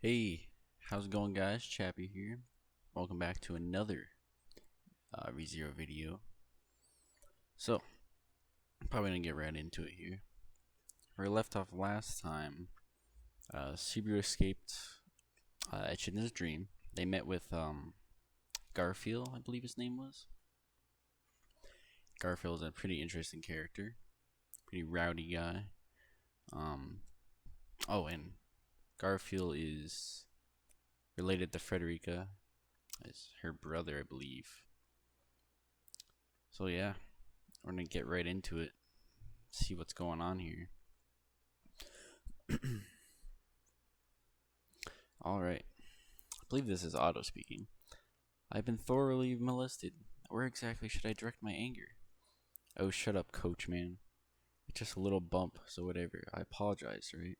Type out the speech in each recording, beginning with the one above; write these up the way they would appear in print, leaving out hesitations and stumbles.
Hey, how's it going, guys? Chappy here. Welcome back to another ReZero video. So, I'm probably gonna get right into it here. Where we left off last time, Subaru escaped Echidna's dream. They met with Garfield, I believe his name was. Garfield is a pretty interesting character, pretty rowdy guy. Um, oh, and Garfield is related to Frederica, as her brother, I believe. So yeah, we're gonna get right into it. See what's going on here. Alright, I believe this is Otto speaking. I've been thoroughly molested. Where exactly should I direct my anger? Oh, shut up, coachman. It's just a little bump, so whatever. I apologize, right?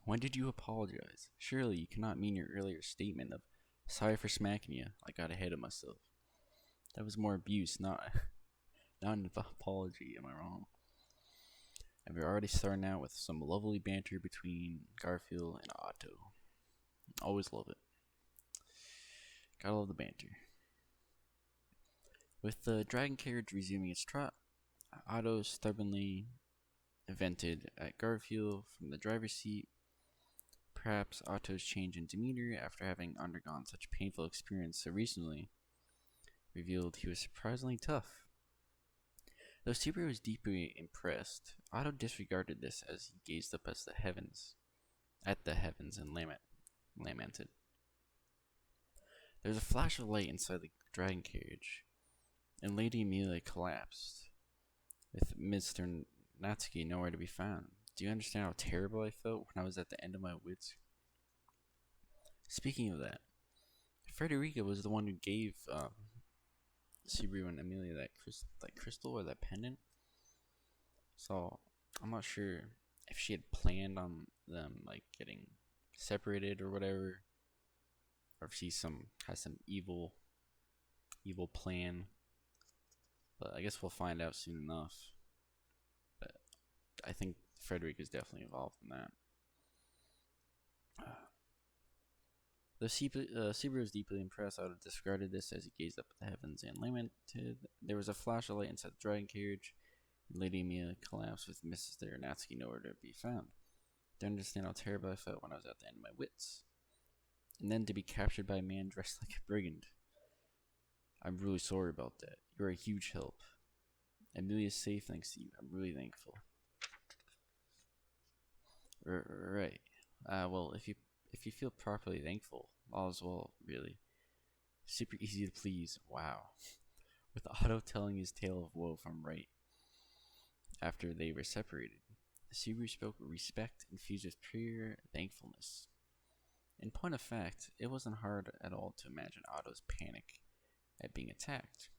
When did you apologize? Surely you cannot mean your earlier statement of sorry for smacking you. I got ahead of myself. That was more abuse, not an apology. Am I wrong? And we're already starting out with some lovely banter between Garfield and Otto. Always love it. Gotta love the banter. With the dragon carriage resuming its trot, Otto stubbornly vented at Garfield from the driver's seat. Perhaps Otto's change in demeanor after having undergone such painful experience so recently revealed he was surprisingly tough. Though Subaru was deeply impressed, Otto disregarded this as he gazed up at the heavens and lamented. There was a flash of light inside the dragon carriage, and Lady Emilia collapsed, with Mr. Natsuki nowhere to be found. Do you understand how terrible I felt when I was at the end of my wits? Speaking of that, Frederica was the one who gave Subaru and Emilia that crystal or that pendant. So I'm not sure if she had planned on them like getting separated or whatever, or if she has some evil plan. But I guess we'll find out soon enough. But I think Frederick is definitely involved in that. Though Subaru was deeply impressed, Otto discarded this as he gazed up at the heavens and lamented. There was a flash of light inside the dragon carriage, and Lady Emilia collapsed with Mr. Natsuki nowhere to be found. Don't understand how terrible I felt when I was at the end of my wits. And then to be captured by a man dressed like a brigand. I'm really sorry about that. You're a huge help. Emilia's safe thanks to you. I'm really thankful. Right. Well, if you feel properly thankful, all is well, really. Super easy to please. Wow. With Otto telling his tale of woe from right after they were separated, Subaru spoke with respect infused with pure thankfulness. In point of fact, it wasn't hard at all to imagine Otto's panic at being attacked.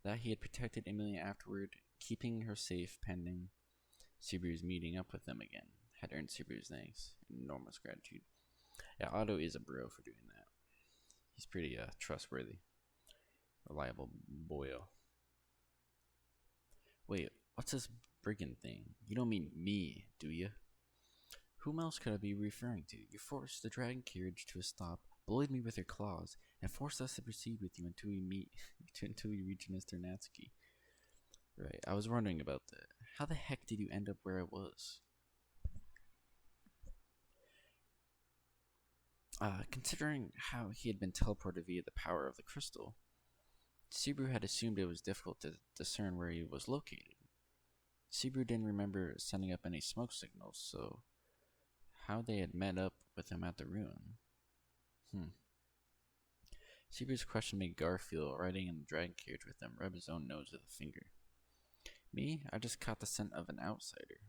That he had protected Emilia afterward, keeping her safe pending Subaru's meeting up with them again, had earned Subaru's thanks and enormous gratitude. Yeah, Otto is a bro for doing that. He's pretty trustworthy, reliable boyo. Wait, what's this brigand thing? You don't mean me, do you? Whom else could I be referring to? You forced the dragon carriage to a stop, bullied me with your claws, and forced us to proceed with you until we reach Mr. Natsuki. Right, I was wondering about that. How the heck did you end up where I was? Considering how he had been teleported via the power of the crystal, Subaru had assumed it was difficult to discern where he was located. Subaru didn't remember sending up any smoke signals, so how they had met up with him at the ruin. Subaru's question made Garfield, riding in the dragon carriage with them, rub his own nose with a finger. Me? I just caught the scent of an outsider.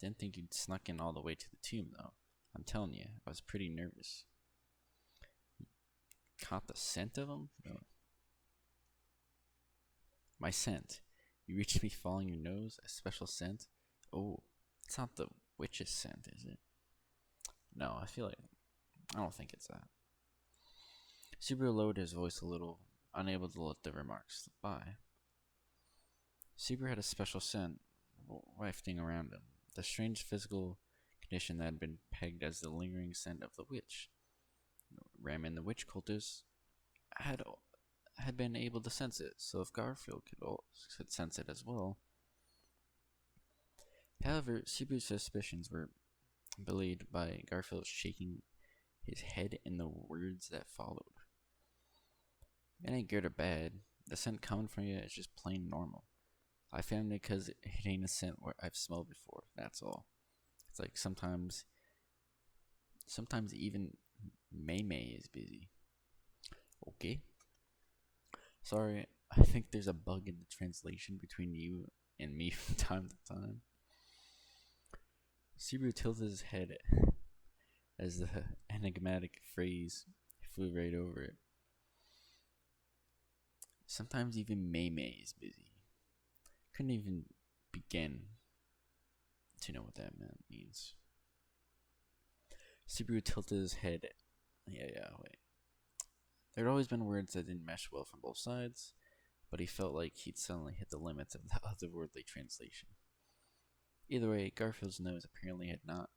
Didn't think you'd snuck in all the way to the tomb, though. I'm telling you, I was pretty nervous. Caught the scent of him? No. My scent. You reached me following your nose? A special scent? Oh, it's not the witch's scent, is it? No, I don't think it's that. Subaru lowered his voice a little, unable to let the remarks slip by. Subaru had a special scent wafting around him. The strange physical condition that had been pegged as the lingering scent of the witch. Raman, the witch cultist, had been able to sense it, so if Garfield could sense it as well. However, Subaru's suspicions were belied by Garfield shaking his head in the words that followed. It ain't good or bad. The scent coming from you is just plain normal. I found it because it ain't a scent where I've smelled before. That's all. It's like sometimes even May is busy. Okay. Sorry, I think there's a bug in the translation between you and me from time to time. Subaru tilted his head as the enigmatic phrase flew right over it. Sometimes even May is busy. Couldn't even begin to know what that means. Subaru tilted his head. Wait. There'd always been words that didn't mesh well from both sides, but he felt like he'd suddenly hit the limits of the otherworldly translation. Either way, Garfield's nose apparently had not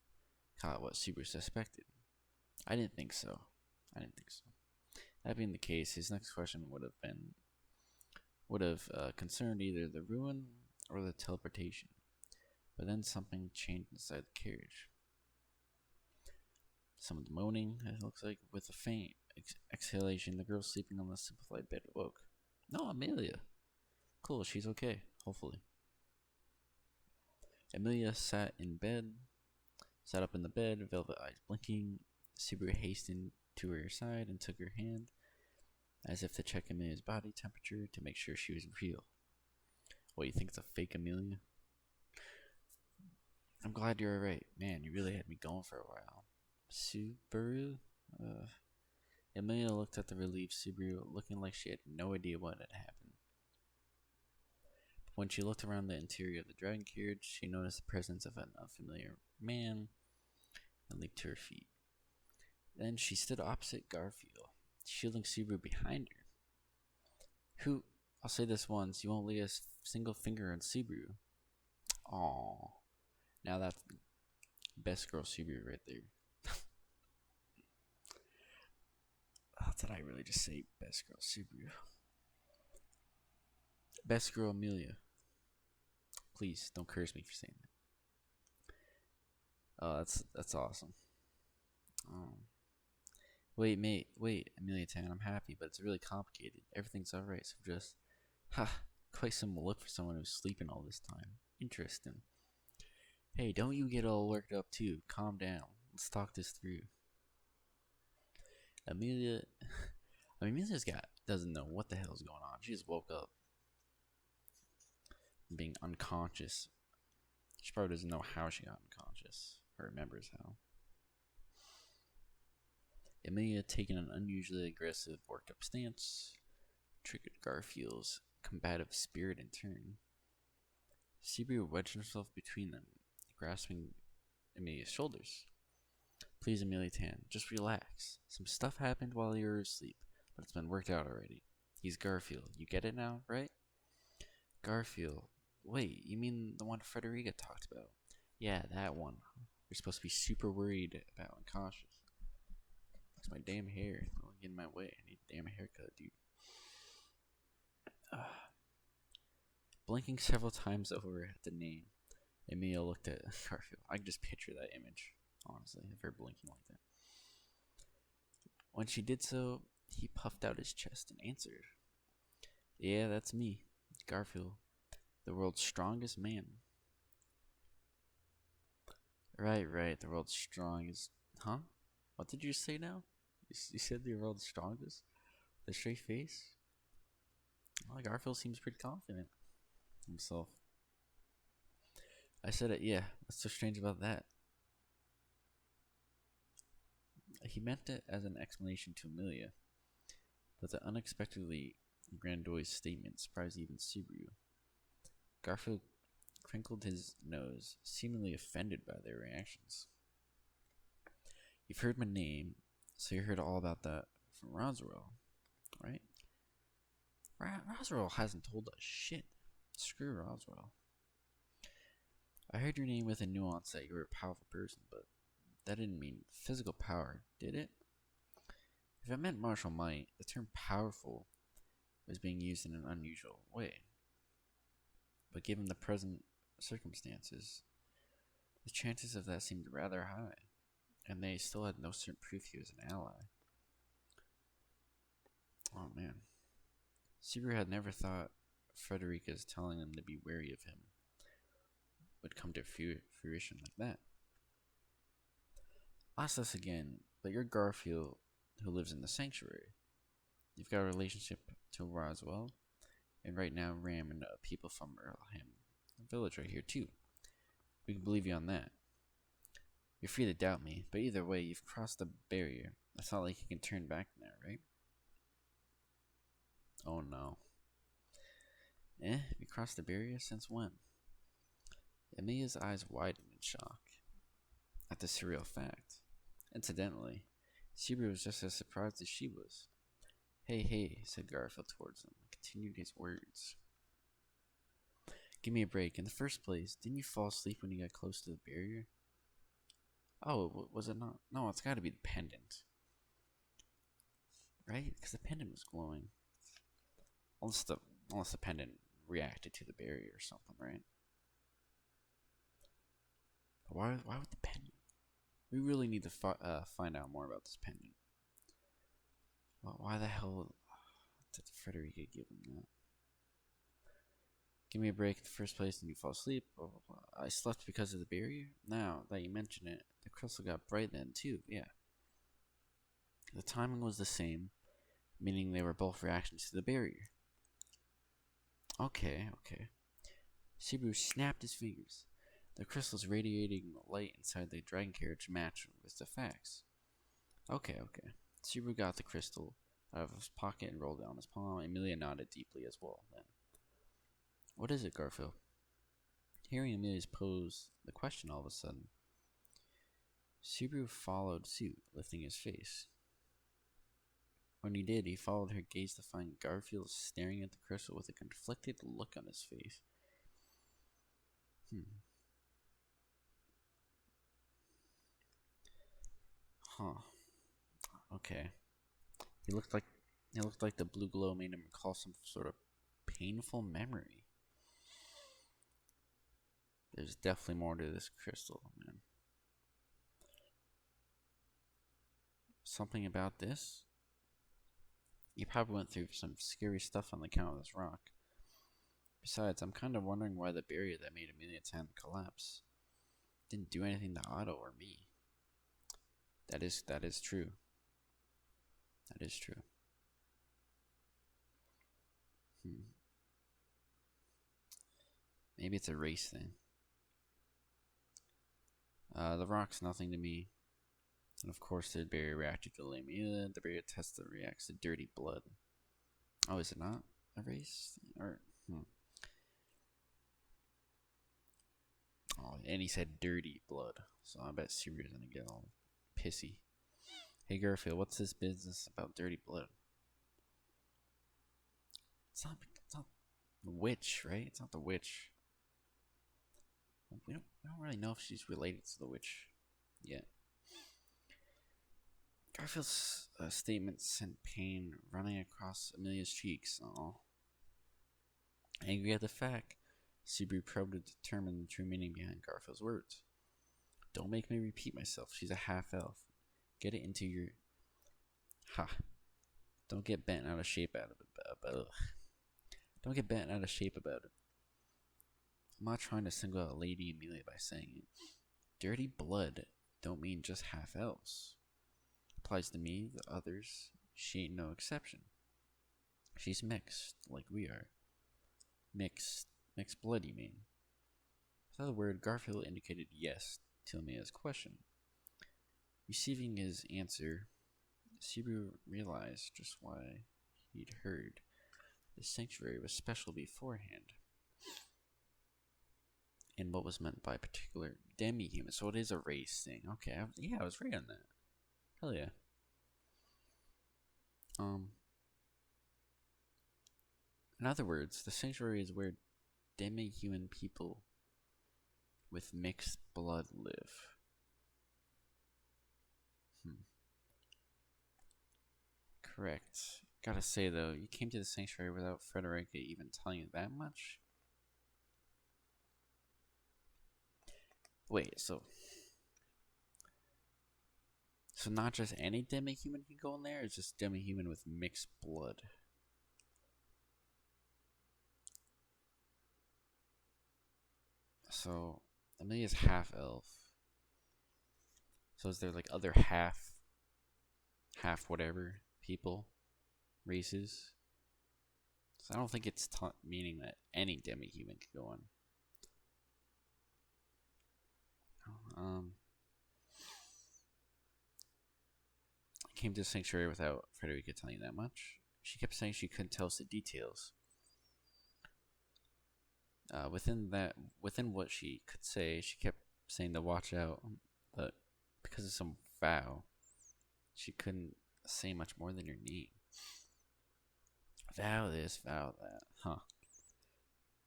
caught what Subaru suspected. I didn't think so. That being the case, his next question would have concerned either the ruin or the teleportation. But then something changed inside the carriage. Someone's moaning, it looks like, with a faint exhalation. The girl sleeping on the simplified bed awoke. No, Emilia. Cool, she's okay, hopefully. Emilia sat up in the bed, velvet eyes blinking. Subaru hastened to her side and took her hand, as if to check Emilia's body temperature to make sure she was real. What, you think it's a fake Emilia? I'm glad you're alright. Man, you really had me going for a while. Subaru? Emilia looked at the relieved Subaru, looking like she had no idea what had happened. But when she looked around the interior of the dragon carriage, she noticed the presence of an unfamiliar man and leaped to her feet. Then she stood opposite Garfield, shielding Subaru behind her. I'll say this once, you won't lay a single finger on Subaru. Aww. Now that's best girl Subaru right there. Did I really just say best girl Subaru? Best girl Emilia. Please don't curse me for saying that. Oh, that's awesome. Wait, Emilia Tan, I'm happy, but it's really complicated. Everything's alright, so just quite some look for someone who's sleeping all this time. Interesting. Hey, don't you get all worked up too. Calm down. Let's talk this through. Emilia's doesn't know what the hell's going on. She just woke up being unconscious. She probably doesn't know how she got unconscious or remembers how. Emilia, taking an unusually aggressive, worked up stance, triggered Garfield's combative spirit in turn. Subaru wedged himself between them, grasping Emilia's shoulders. Please, Emilia Tan, just relax. Some stuff happened while you were asleep, but it's been worked out already. He's Garfield. You get it now, right? Garfield. Wait, you mean the one Frederica talked about? Yeah, that one. You're supposed to be super worried about unconscious. It's my damn hair. Don't get in my way. I need a damn haircut, dude. Blinking several times over at the name, Emilia looked at Garfield. I can just picture that image, honestly, of her blinking like that. When she did so, he puffed out his chest and answered. Yeah, that's me, Garfield, the world's strongest man. Right, the world's strongest. Huh? What did you say now? You said the world's strongest? The straight face? Well, Garfield seems pretty confident himself. I said it, yeah. What's so strange about that? He meant it as an explanation to Emilia, but the unexpectedly grandiose statement surprised even Subaru. Garfield crinkled his nose, seemingly offended by their reactions. You've heard my name, so you heard all about that from Roswell, right? Roswell hasn't told us shit. Screw Roswell. I heard your name with a nuance that you were a powerful person, but that didn't mean physical power, did it? If it meant martial might, the term powerful was being used in an unusual way. But given the present circumstances, the chances of that seemed rather high, and they still had no certain proof he was an ally. Oh man. Subaru had never thought Frederica's telling them to be wary of him would come to fruition like that. Ask this again, but you're Garfield who lives in the sanctuary. You've got a relationship to Roswell, and right now Ram and people from Earlham village right here too. We can believe you on that. You're free to doubt me, but either way, you've crossed the barrier. It's not like you can turn back now, right? Oh no. You crossed the barrier? Since when? Emilia's eyes widened in shock at the surreal fact. Incidentally, Subaru was just as surprised as she was. Hey, said Garfield towards him, and continued his words. Give me a break. In the first place, didn't you fall asleep when you got close to the barrier? Oh, was it not? No, it's gotta be the pendant. Right? Because the pendant was glowing. Unless the pendant reacted to the barrier or something, right? But why would the pendant? We really need to find out more about this pendant. Well, why the hell did Frederica give him that? Give me a break in the first place and you fall asleep. I slept because of the barrier? Now that you mention it, the crystal got bright then too, yeah. The timing was the same, meaning they were both reactions to the barrier. Okay. Subaru snapped his fingers. The crystals radiating light inside the dragon carriage matched with the facts. Okay. Subaru got the crystal out of his pocket and rolled it on his palm. Emilia nodded deeply as well. Then, what is it, Garfield? Hearing Emilia's pose the question all of a sudden, Subaru followed suit, lifting his face. When he did, he followed her gaze to find Garfield staring at the crystal with a conflicted look on his face. Huh. Okay. He looked like the blue glow made him recall some sort of painful memory. There's definitely more to this crystal, man. Something about this? You probably went through some scary stuff on the account of this rock. Besides, I'm kind of wondering why the barrier that made Emilia's hand collapse didn't do anything to Otto or me. That is true. That is true. Maybe it's a race thing. The rock's nothing to me. And of course, the barrier reacted to Emilia. The barrier test reacts to dirty blood. Oh, is it not a race? Oh, and he said dirty blood. So I bet Sirius gonna get all pissy. Hey Garfield, what's this business about dirty blood? It's not the witch, right? It's not the witch. We don't really know if she's related to the witch yet. Garfield's statement sent pain running across Emilia's cheeks. Oh. Angry at the fact, Subaru probed to determine the true meaning behind Garfield's words. Don't make me repeat myself. She's a half-elf. Get it into your... Ha. Don't get bent out of shape out of it. Don't get bent out of shape about it. I'm not trying to single out Lady Emilia by saying it. Dirty blood don't mean just half-elves. Applies to me, the others, she ain't no exception. She's mixed, like we are. Mixed blood, you mean? With other word, Garfield indicated yes to Emilia's question. Receiving his answer, Subaru realized just why he'd heard the sanctuary was special beforehand. And what was meant by particular demi-human. So it is a race thing. Okay, I was right on that. Hell yeah. In other words, the sanctuary is where demi-human people with mixed blood live? Hmm. Correct. Gotta say though, you came to the sanctuary without Frederica even telling you that much? Wait, so not just any demi-human can go in there, it's just demi-human with mixed blood. So Emilia's half elf. So is there like other half whatever people, races? So I don't think it's meaning that any demi-human can go in. Um, I came to the sanctuary without Frederica telling you that much. She kept saying she couldn't tell us the details. Within what she could say, she kept saying to watch out, but because of some vow, she couldn't say much more than your name. Vow this, vow that, huh?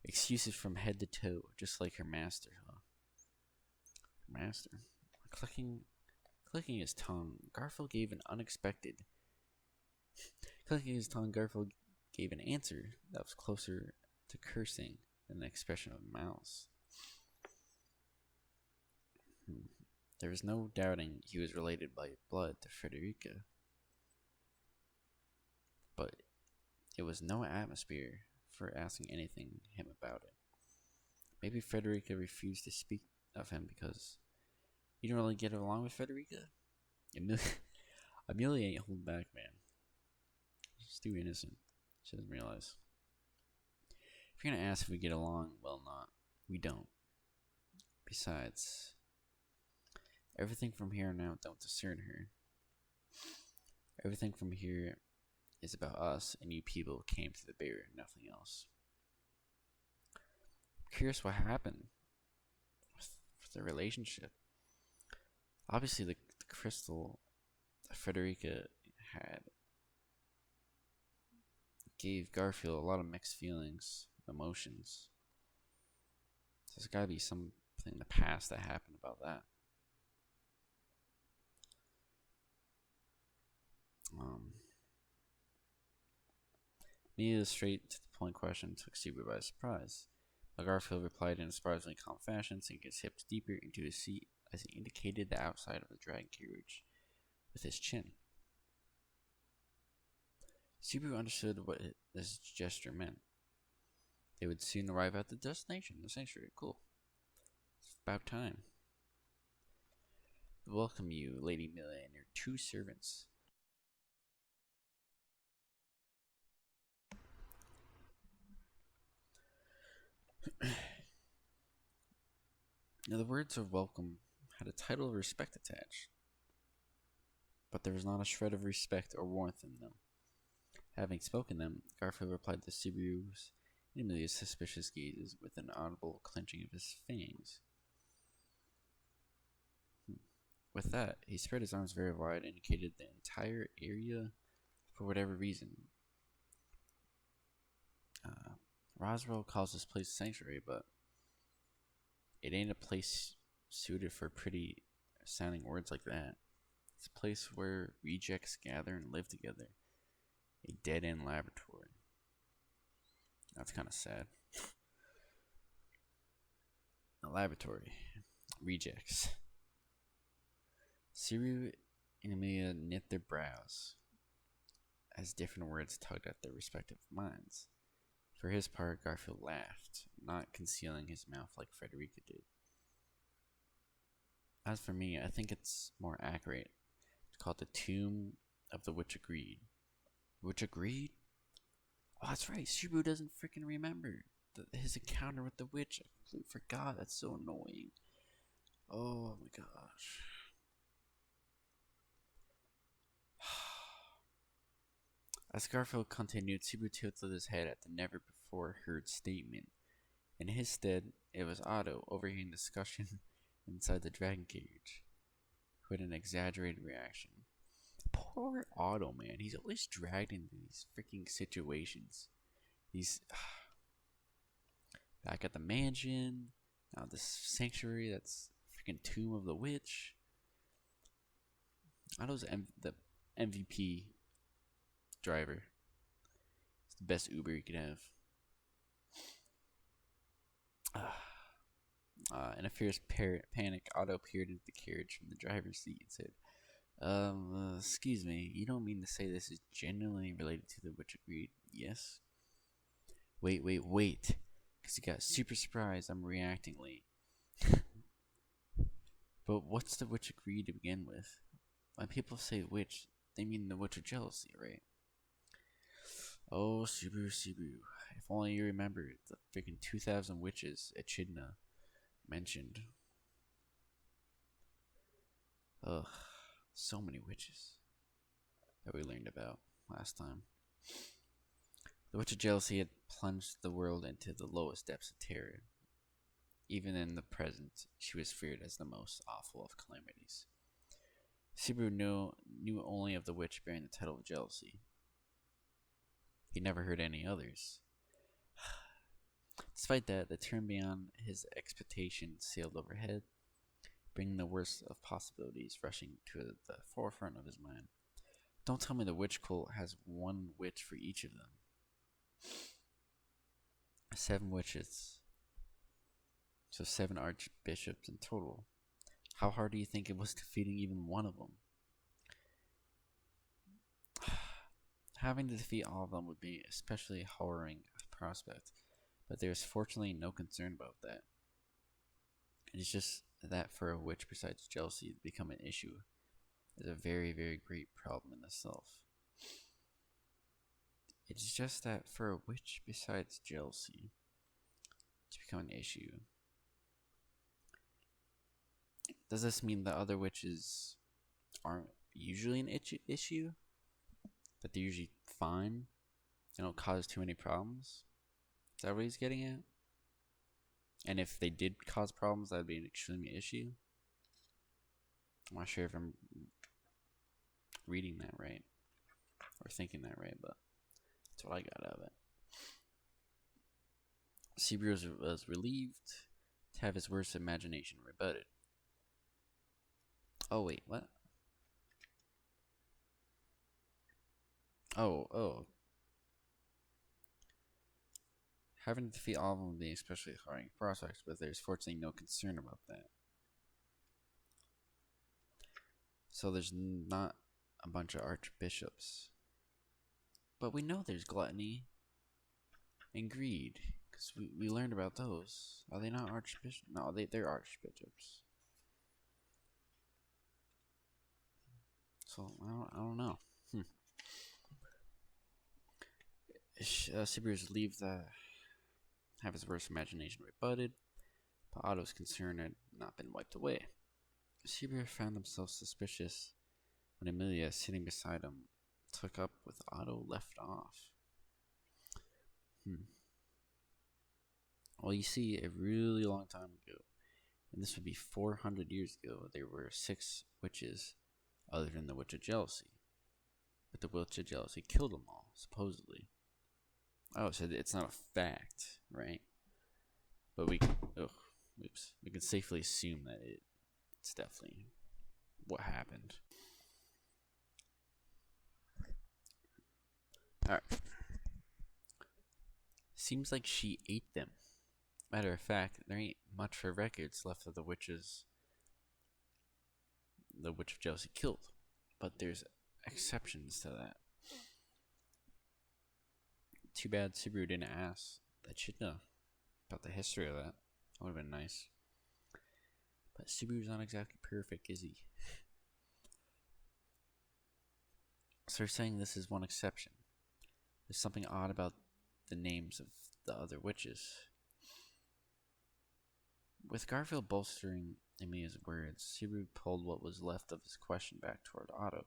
Excuses from head to toe, just like her master, huh? Her master. Clicking his tongue, Garfield gave an unexpected. Clicking his tongue, Garfield gave an answer that was closer to cursing than the expression of a mouse. There was no doubting he was related by blood to Frederica. But it was no atmosphere for asking anything him about it. Maybe Frederica refused to speak of him because you don't really get along with Frederica? Emilia ain't holding back, man. She's too innocent. She doesn't realize. If you're gonna ask if we get along, well, not. We don't. Besides, everything from here on out don't discern her. Everything from here is about us, and you people came to the barrier, nothing else. I'm curious what happened with the relationship. Obviously, the crystal that Frederica had gave Garfield a lot of mixed feelings, emotions. So there's gotta be something in the past that happened about that. Mia's straight to the point question took Subaru by surprise. But Garfield replied in a surprisingly calm fashion, sinking his hips deeper into his seat as he indicated the outside of the dragon carriage with his chin. Subaru understood what this gesture meant. They would soon arrive at the destination, the sanctuary. Cool. It's about time. Welcome you, Lady Emilia, and your two servants. Now, the words of welcome had a title of respect attached, but there was not a shred of respect or warmth in them. Having spoken them, Garfield replied to Subaru's and Emilia's suspicious gazes with an audible clenching of his fangs. With that, he spread his arms very wide, indicated the entire area for whatever reason. Roswell calls this place a sanctuary, but it ain't a place suited for pretty sounding words like that. It's a place where rejects gather and live together. A dead-end laboratory. That's kind of sad. A laboratory. Rejects. Siru and Emilia knit their brows as different words tugged at their respective minds. For his part, Garfield laughed, not concealing his mouth like Frederica did. As for me, I think it's more accurate to call it the Tomb of the Witch Agreed. Witch Agreed? Oh, that's right. Subaru doesn't freaking remember his encounter with the witch. I completely forgot. That's so annoying. Oh my gosh. As Garfield continued, Subaru tilted his head at the never before heard statement. In his stead, it was Otto, overhearing discussion inside the dragon cage, who had an exaggerated reaction. Poor Otto, man. He's always dragged into these freaking situations. He's back at the mansion. Now this sanctuary, that's freaking tomb of the witch. Otto's the MVP driver. It's the best Uber you could have. In a fierce panic, Otto peered into the carriage from the driver's seat and said, excuse me, you don't mean to say this is genuinely related to the Witch Agreed, yes? Wait, because you got super surprised I'm reacting late. But what's the Witch Agreed to begin with? When people say witch, they mean the Witch of Jealousy, right? Oh, Subaru. If only you remember the freaking 2,000 witches Echidna mentioned. Ugh, so many witches that we learned about last time. The Witch of Jealousy had plunged the world into the lowest depths of terror. Even in the present, she was feared as the most awful of calamities. Subaru knew only of the witch bearing the title of Jealousy. He never heard any others. Despite that, the term beyond his expectations sailed overhead, bringing the worst of possibilities rushing to the forefront of his mind. Don't tell me the witch cult has one witch for each of them. 7 witches. So 7 archbishops in total. How hard do you think it was defeating even one of them? Having to defeat all of them would be especially a harrowing prospect, but there is fortunately no concern about that. It is just that for a witch besides jealousy to become an issue is a very, very great problem in itself. It's just that for a witch besides jealousy to become an issue. Does this mean that other witches aren't usually an issue? That they're usually fine? They don't cause too many problems? Is that what he's getting at? And if they did cause problems, that would be an extreme issue? I'm not sure if I'm reading that right or thinking that right, but that's what I got out of it. Subaru was relieved to have his worst imagination rebutted. Oh, wait, what? Oh. Having to defeat all of them would be especially harrowing prospects, but there's fortunately no concern about that. So there's not a bunch of archbishops. But we know there's gluttony and greed, because we learned about those. Are they not archbishops? No, they're archbishops. So, I don't know. Sibiru's relieved that have his worst imagination rebutted, but Otto's concern had not been wiped away. Sibiru found himself suspicious when Emilia, sitting beside him, took up with Otto left off. Well, you see, a really long time ago, and this would be 400 years ago, there were 6 witches other than the Witch of Jealousy. But the Witch of Jealousy killed them all, supposedly. Oh, so it's not a fact, right? But we can safely assume that it's definitely what happened. Alright. Seems like she ate them. Matter of fact, there ain't much for records left of the witches the Witch of Jealousy killed. But there's exceptions to that. Too bad Subaru didn't ask. That should know about the history of that. That would have been nice. But Subaru's not exactly perfect, is he? So they're saying this is one exception. There's something odd about the names of the other witches. With Garfield bolstering Emilia's words, Subaru pulled what was left of his question back toward Otto,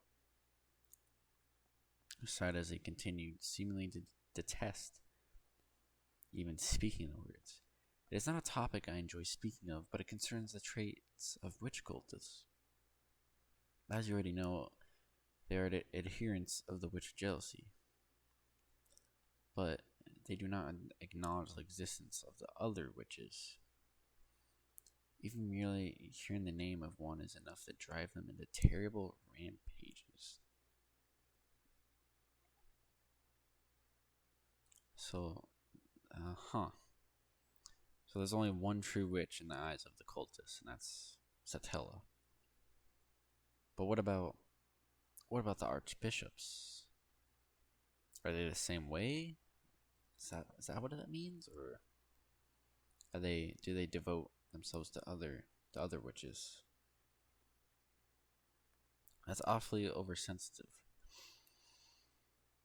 who sighed as he continued, seemingly to detest even speaking the words. It is not a topic I enjoy speaking of, but it concerns the traits of witch cultists. As you already know, they are adherents of the Witch of Jealousy, but they do not acknowledge the existence of the other witches. Even merely hearing the name of one is enough to drive them into terrible rampages. So, huh. So there's only one true witch in the eyes of the cultists, and that's Satella. But what about the archbishops? Are they the same way? Is that what that means, or do they devote themselves to other witches? That's awfully oversensitive.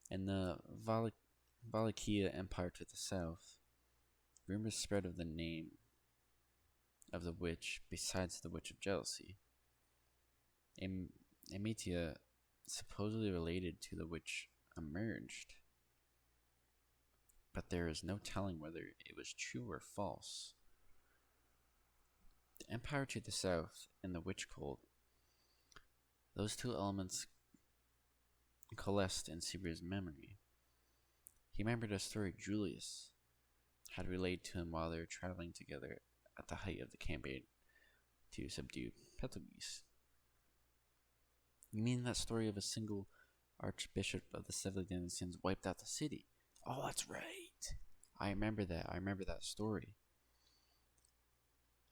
In the Wallachia Empire to the south, rumors spread of the name of the witch besides the witch of jealousy. Emilia, supposedly related to the witch, emerged, but there is no telling whether it was true or false. The empire to the south and the witch cult, those two elements coalesced in Sibr's memory. He remembered a story Julius had relayed to him while they were traveling together at the height of the campaign to subdue Petelgeuse. You mean that story of a single archbishop of the Seven Deadly Sins wiped out the city? Oh, that's right. I remember that. I remember that story.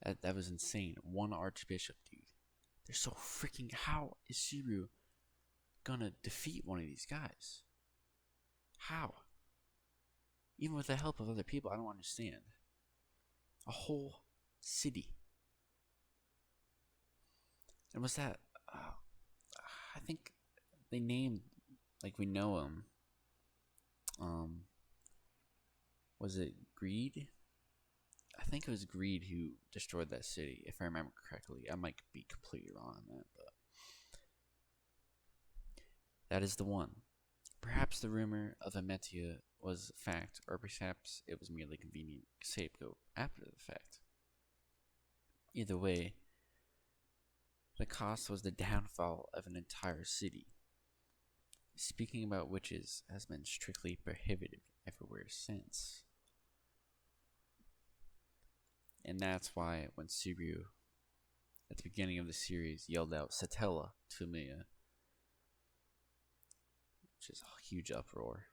That was insane. One archbishop, dude. They're so freaking. How is Shiru gonna defeat one of these guys? How? Even with the help of other people, I don't understand. A whole city. And was that? I think they named, like, we know him. Was it Greed? I think it was Greed who destroyed that city, if I remember correctly. I might be completely wrong on that, but that is the one. Perhaps the rumor of Emilia was fact, or perhaps it was merely convenient scapegoat after the fact. Either way, the cost was the downfall of an entire city. Speaking about witches has been strictly prohibited everywhere since. And that's why when Subaru, at the beginning of the series, yelled out Satella to Emilia, which is a huge uproar.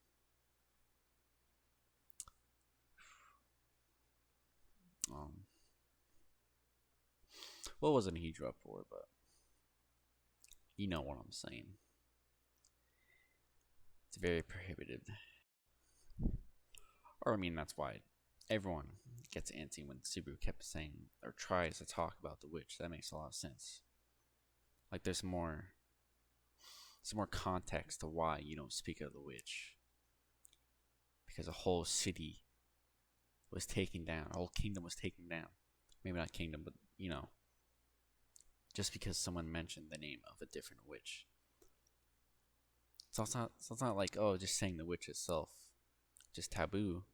Well, it wasn't a huge uproar, but you know what I'm saying. It's very prohibited. Or, I mean, that's why everyone gets antsy when Subaru kept saying, or tries to talk about the witch. That makes a lot of sense. Like, there's more context to why you don't speak of the witch. Because a whole city was taken down. A whole kingdom was taken down. Maybe not kingdom, but, just because someone mentioned the name of a different witch. So it's not like, oh, just saying the witch itself, just taboo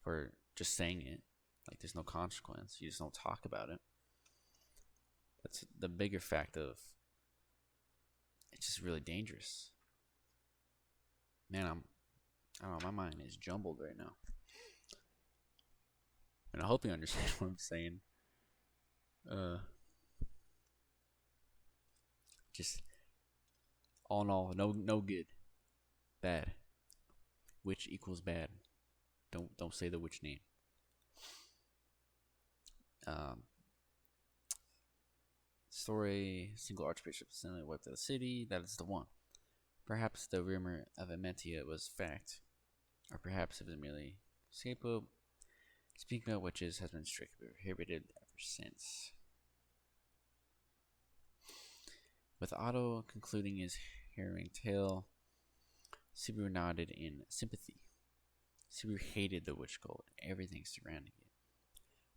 for just saying it. Like, there's no consequence. You just don't talk about it. That's the bigger fact of it's just really dangerous. Man, I don't know, my mind is jumbled right now. And I hope you understand what I'm saying. Just all in all, no good. Bad. Witch equals bad. Don't say the witch name. Story, single archbishop suddenly wiped out the city. That is the one. Perhaps the rumor of Emilia was fact, or perhaps it was merely scapegoat. Speaking about witches has been strictly prohibited ever since. With Otto concluding his harrowing tale, Subaru nodded in sympathy. Subaru hated the witch cult and everything surrounding it,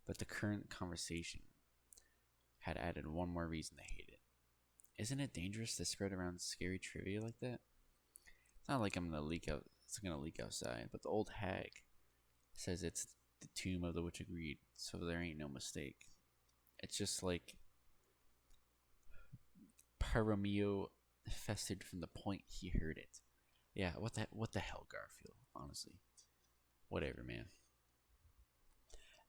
but the current conversation had added one more reason to hate it. Isn't it dangerous to spread around scary trivia like that? It's not like it's gonna leak outside, but the old hag says it's the tomb of the witch of greed, so there ain't no mistake. It's just like Paramio festered from the point he heard it. Yeah, what the hell, Garfield? Honestly, whatever, man.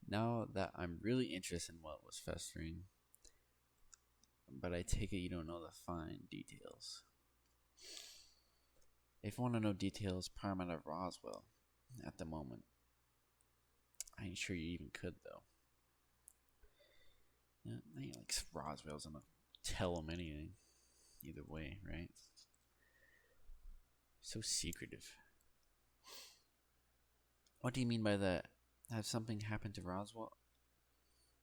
Now that I'm really interested in what was festering, but I take it you don't know the fine details. If you want to know details, Paramount of Roswell at the moment. I ain't sure you even could, though. Yeah, I ain't like Roswell's gonna tell them anything. Either way, right? So secretive. What do you mean by that? Has something happened to Roswell?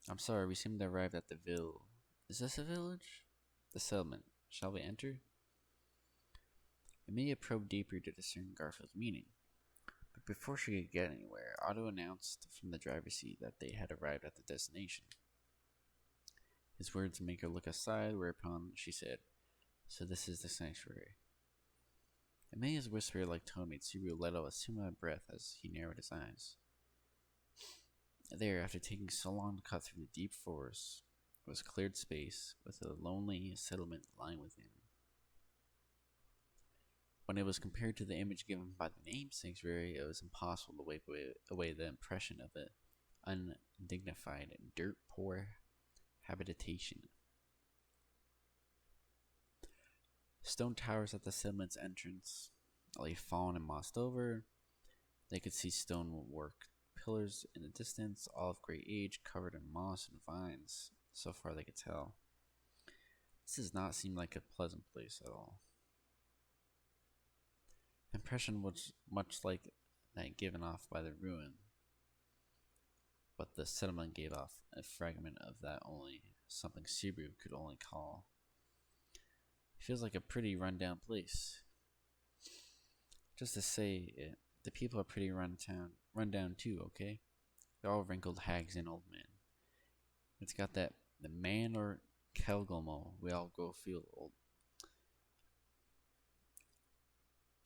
I'm sorry, we seem to have arrived at the ville. Is this a village? The settlement. Shall we enter? Emilia probed deeper to discern Garfield's meaning. But before she could get anywhere, Otto announced from the driver's seat that they had arrived at the destination. His words made her look aside, whereupon she said, "So this is the sanctuary." Emilia's whisper-like tone made Subaru let out a similar breath as he narrowed his eyes. There, after taking so long to cut through the deep forest, was cleared space with a lonely settlement lying within. When it was compared to the image given by the name sanctuary, it was impossible to wipe away the impression of it undignified, dirt-poor habitation. Stone towers at the settlement's entrance lay fallen and mossed over. They could see stonework pillars in the distance, all of great age, covered in moss and vines, so far they could tell. This does not seem like a pleasant place at all. The impression was much like that given off by the ruin, but the settlement gave off a fragment of that only something Subaru could only call. It feels like a pretty rundown place. Just to say it, the people are pretty rundown too, okay? They're all wrinkled hags and old men. It's got that the man or Kelgelmo, we all go feel old.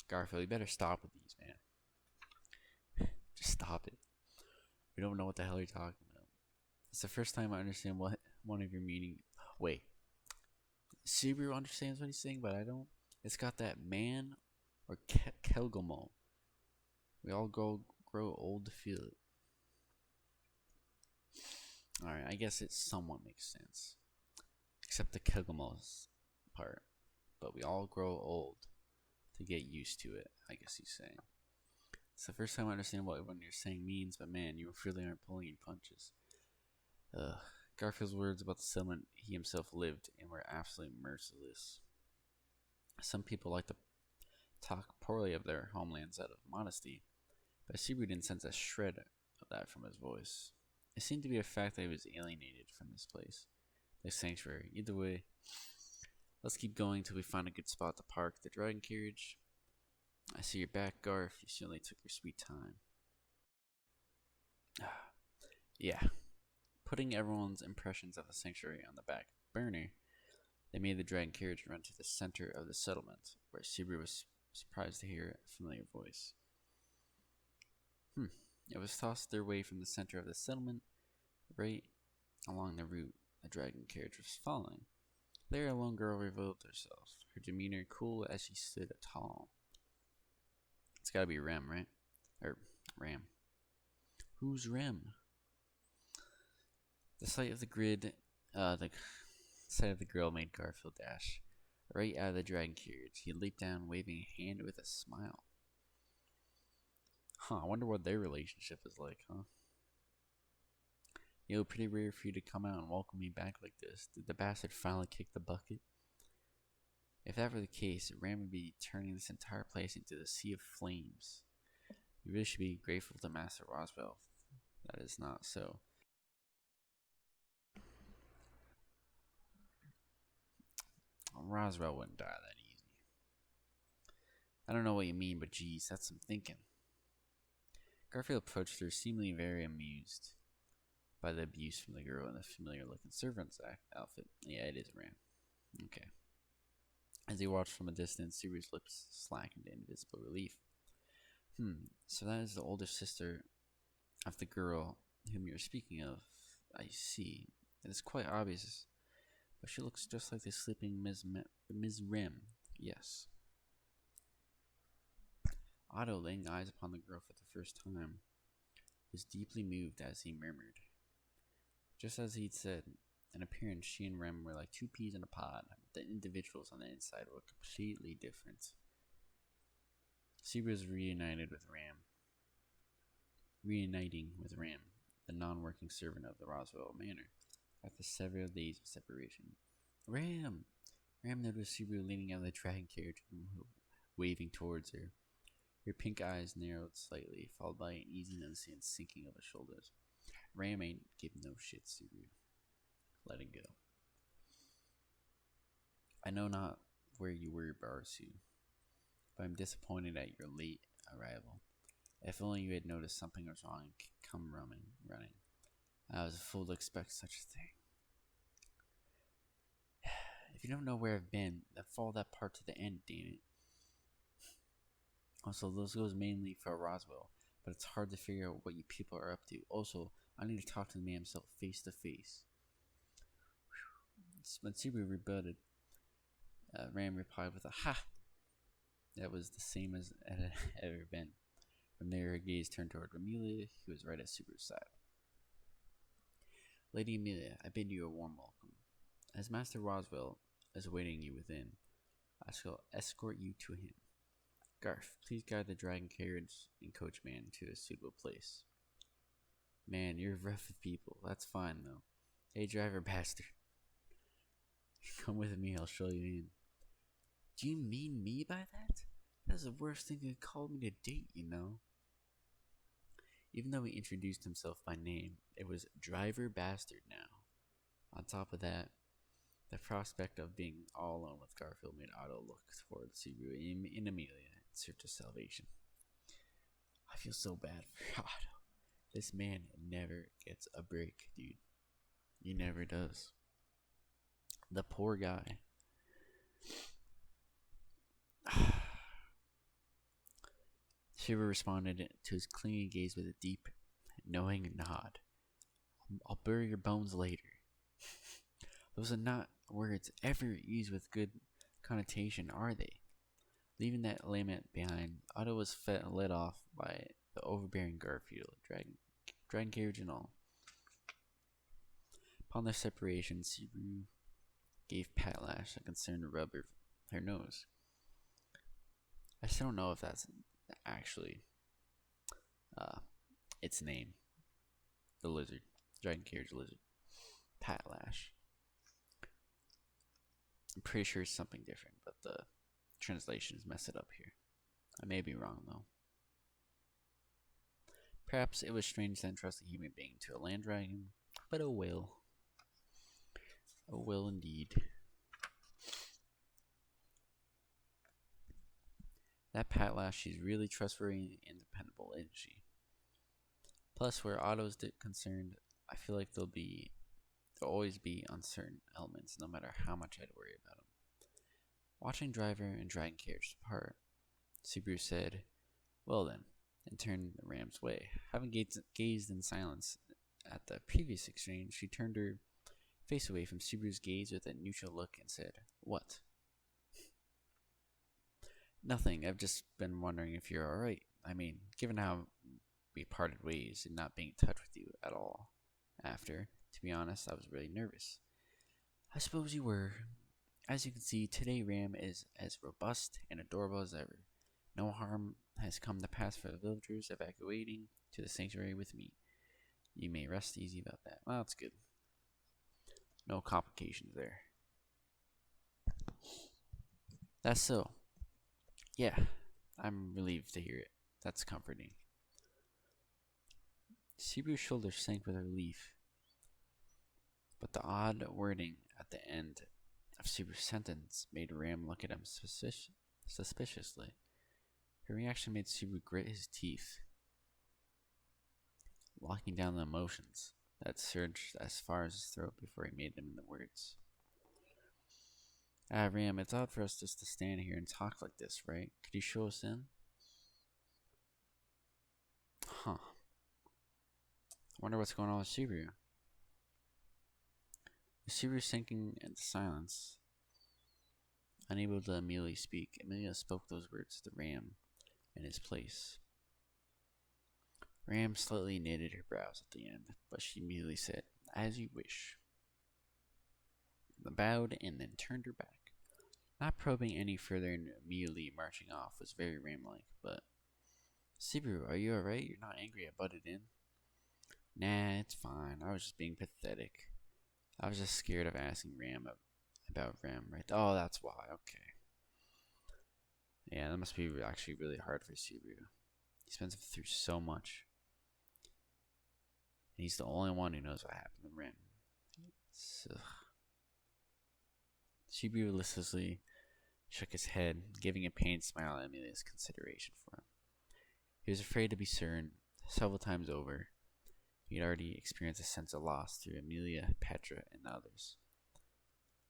Garfield, you better stop with these, man. Just stop it. We don't know what the hell you're talking about. It's the first time I understand what one of your meaning. Wait. Subaru understands what he's saying, but I don't. It's got that man or Kelgelmo. We all grow old to feel it. Alright, I guess it somewhat makes sense. Except the Kelgelmo's part. But we all grow old to get used to it, I guess he's saying. It's the first time I understand what you're saying means, but man, you really aren't pulling your punches. Garfield's words about the settlement he himself lived in were absolutely merciless. Some people like to talk poorly of their homelands out of modesty, but Subaru didn't sense a shred of that from his voice. It seemed to be a fact that he was alienated from this place, this sanctuary. Either way, let's keep going till we find a good spot to park the dragon carriage. I see you're back, Garf. You certainly took your sweet time. Yeah. Putting everyone's impressions of the sanctuary on the back burner, they made the dragon carriage run to the center of the settlement, where Subaru was surprised to hear a familiar voice. It was tossed their way from the center of the settlement, right along the route the dragon carriage was following. There a lone girl revealed herself, her demeanor cool as she stood tall. It's gotta be Rem, right? Or Ram. Who's Rem? The sight of the girl made Garfield dash right out of the dragon carriage. He leaped down, waving a hand with a smile. I wonder what their relationship is like, huh? Yo, pretty rare for you to come out and welcome me back like this. Did the bastard finally kick the bucket? If that were the case, Ram would be turning this entire place into the sea of flames. You really should be grateful to Master Roswell. That is not so. Roswell wouldn't die that easy. I don't know what you mean, but geez, that's some thinking. Garfield approached her, seemingly very amused by the abuse from the girl in the familiar-looking servant's outfit. Yeah, it is Ram. Okay. As he watched from a distance, Subaru's lips slackened in visible relief. So that is the older sister of the girl whom you're speaking of. I see. It is quite obvious, but she looks just like the sleeping Ms. Rem. Yes. Otto, laying eyes upon the girl for the first time, was deeply moved as he murmured, Just as he'd said, in appearance, she and Rem were like two peas in a pod. The individuals on the inside were completely different. Sibu was reuniting with Ram, the non-working servant of the Roswell Manor, after several days of separation. Ram! Ram noticed Sibu leaning out of the dragon carriage, waving towards her. Her pink eyes narrowed slightly, followed by an easy and sinking of her shoulders. Ram ain't giving no shit, Sibu. Let it go. I know not where you were, Barsu, but I'm disappointed at your late arrival. If only you had noticed something was wrong and come running. I was a fool to expect such a thing. If you don't know where I've been, then follow that part to the end, damn it. Also, this goes mainly for Roswell, but it's hard to figure out what you people are up to. Also, I need to talk to the man himself face to face. When Sibu rebutted, Ram replied with a ha! That was the same as it had ever been. From there, her gaze turned toward Emilia, who was right at Sibu's side. Lady Emilia, I bid you a warm welcome. As Master Roswell is awaiting you within, I shall escort you to him. Garth, please guide the dragon carriage and coachman to a suitable place. Man, you're rough with people. That's fine, though. Hey, driver bastard. Come with me, I'll show you in. Do you mean me by that? That's the worst thing you called me to date, you know. Even though he introduced himself by name, it was driver bastard now. On top of that, the prospect of being all alone with Garfield made Otto look toward Sibu and Emilia in search of salvation. I feel so bad for Otto. This man never gets a break, dude. He never does. The poor guy. Shiver responded to his clinging gaze with a deep, knowing nod. I'll bury your bones later. Those are not words ever used with good connotation, are they? Leaving that lament behind, Otto was led off by the overbearing Garfield, dragon carriage and all. Upon their separation, Sibu gave Patlash a concerned rub of her nose. I still don't know if that's actually its name. The lizard. Dragon carriage lizard. Patlash. I'm pretty sure it's something different, but the translation is messed up here. I may be wrong, though. Perhaps it was strange to entrust a human being to a land dragon, but oh well. Oh well indeed. That Patlash, she's really trustworthy and dependable, isn't she? Plus, where Otto's concerned, I feel like there'll always be uncertain elements, no matter how much I'd worry about them. Watching driver and dragon carriage depart, Sibu said, "Well then," and turned the ram's way. Having gazed in silence at the previous exchange, she turned her face away from Sibu's gaze with a neutral look and said, "What?" "Nothing. I've just been wondering if you're alright. I mean, given how we parted ways and not being in touch with you at all after, to be honest, I was really nervous." "I suppose you were. As you can see, today Ram is as robust and adorable as ever. No harm has come to pass for the villagers evacuating to the sanctuary with me. You may rest easy about that." Well, that's good. No complications there. That's so. Yeah, I'm relieved to hear it. That's comforting. Sibu's shoulders sank with relief, but the odd wording at the end of Sibu's sentence made Ram look at him suspiciously. Her reaction made Sibu grit his teeth, locking down the emotions that surged as far as his throat before he made them into words. Ram, it's odd for us just to stand here and talk like this, right? Could you show us in?" Huh. I wonder what's going on with Sibu. With Sibu sinking into silence, unable to immediately speak, Emilia spoke those words to Ram in his place. Ram slightly knitted her brows at the end, but she immediately said, As you wish. Bowed and then turned her back. Not probing any further and immediately marching off was very Ram-like, but... Subaru, are you alright? You're not angry I butted in? Nah, it's fine. I was just being pathetic. I was just scared of asking Ram about Ram, right? Oh, that's why. Okay. Yeah, that must be actually really hard for Subaru. He's been through so much. And he's the only one who knows what happened to Ram. So, Subaru listlessly shook his head, giving a pained smile at Emilia's consideration for him. He was afraid to be certain several times over. He had already experienced a sense of loss through Emilia, Petra, and others.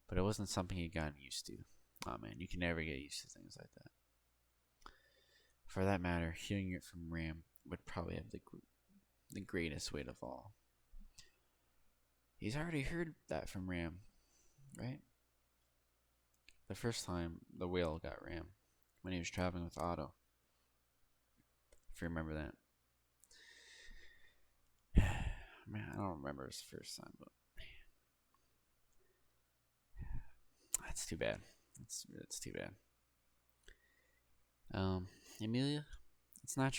But it wasn't something he'd gotten used to. Oh man, you can never get used to things like that. For that matter, hearing it from Ram would probably have the greatest weight of all. He's already heard that from Ram, right? The first time the whale got Ram, when he was traveling with Otto. If you remember that. Man, I don't remember his first time, but that's too bad. That's too bad. Emilia, it's not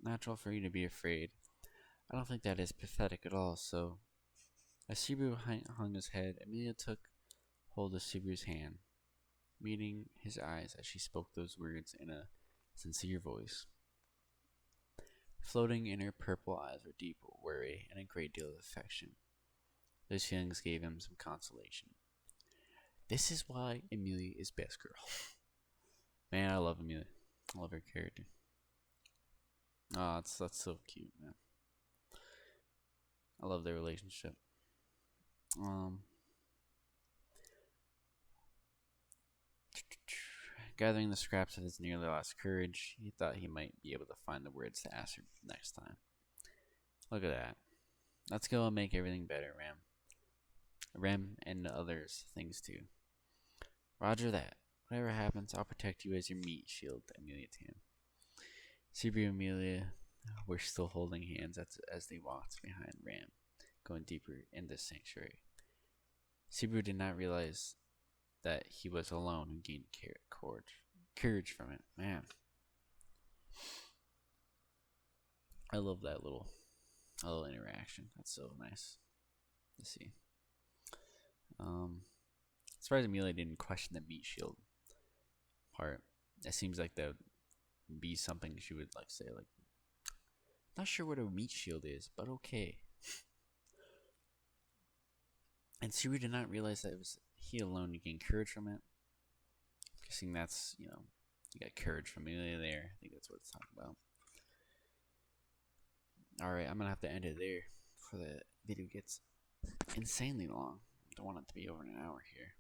natural for you to be afraid. I don't think that is pathetic at all. So, as Subaru hung his head, Emilia took hold of Subaru's hand, meeting his eyes as she spoke those words in a sincere voice. Floating in her purple eyes were deep worry and a great deal of affection. Those feelings gave him some consolation. This is why Emilia is best girl. Man, I love Emilia. I love her character. Oh, that's so cute, man. I love their relationship. Gathering the scraps of his nearly lost courage, he thought he might be able to find the words to ask her next time. Look at that. Let's go and make everything better, Ram. Rem and the others things too. Roger that. Whatever happens, I'll protect you as your meat shield, Emilia to him. Subaru and Emilia were still holding hands as they walked behind Ram, going deeper in the sanctuary. Subaru did not realize that he was alone and gained courage from it. Man, I love that little interaction. That's so nice to see. As far as Emilia didn't question the meat shield part, it seems like that would be something she would like say, like, not sure what a meat shield is, but okay. And Suri did not realize that it was he alone who gained courage from it. Guessing that's, you got courage from Emilia there. I think that's what it's talking about. Alright, I'm gonna have to end it there before the video gets insanely long. I don't want it to be over an hour here.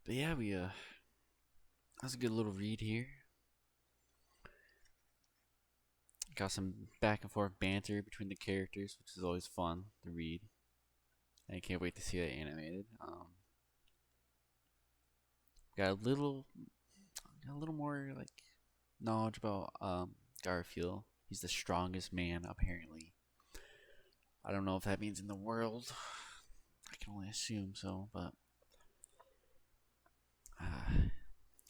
But yeah, that's a good little read here. Got some back and forth banter between the characters, which is always fun to read. And I can't wait to see that animated. Got a little more like knowledge about Garfield. He's the strongest man apparently. I don't know if that means in the world. I can only assume so, but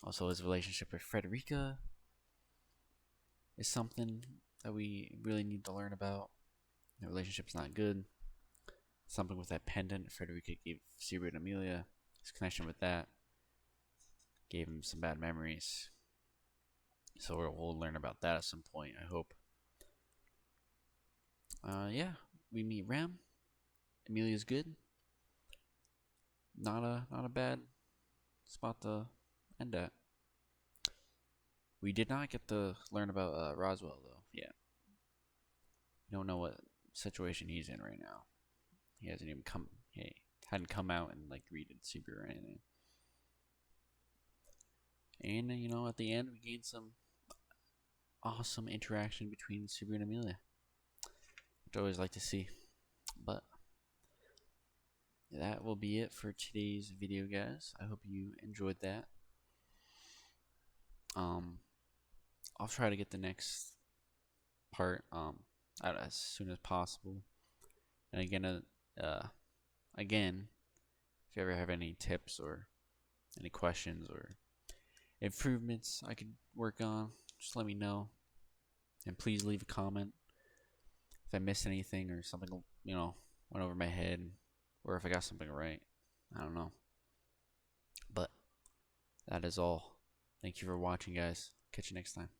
also his relationship with Frederica is something that we really need to learn about. The relationship's not good. Something with that pendant Frederica gave Subaru and Emilia. His connection with that gave him some bad memories. So we'll learn about that at some point, I hope. Yeah, we meet Ram. Emilia's good. Not a bad spot to end at. We did not get to learn about Roswell though. Yeah, we don't know what situation he's in right now. He hasn't even hadn't come out and like greeted Subaru or anything. And at the end we gained some awesome interaction between Subaru and Emilia, which I always like to see. But that will be it for today's video, guys. I hope you enjoyed that. I'll try to get the next part out as soon as possible. And again, if you ever have any tips or any questions or improvements I could work on, just let me know. And please leave a comment if I missed anything or something, went over my head, or if I got something right. I don't know. But that is all. Thank you for watching, guys. Catch you next time.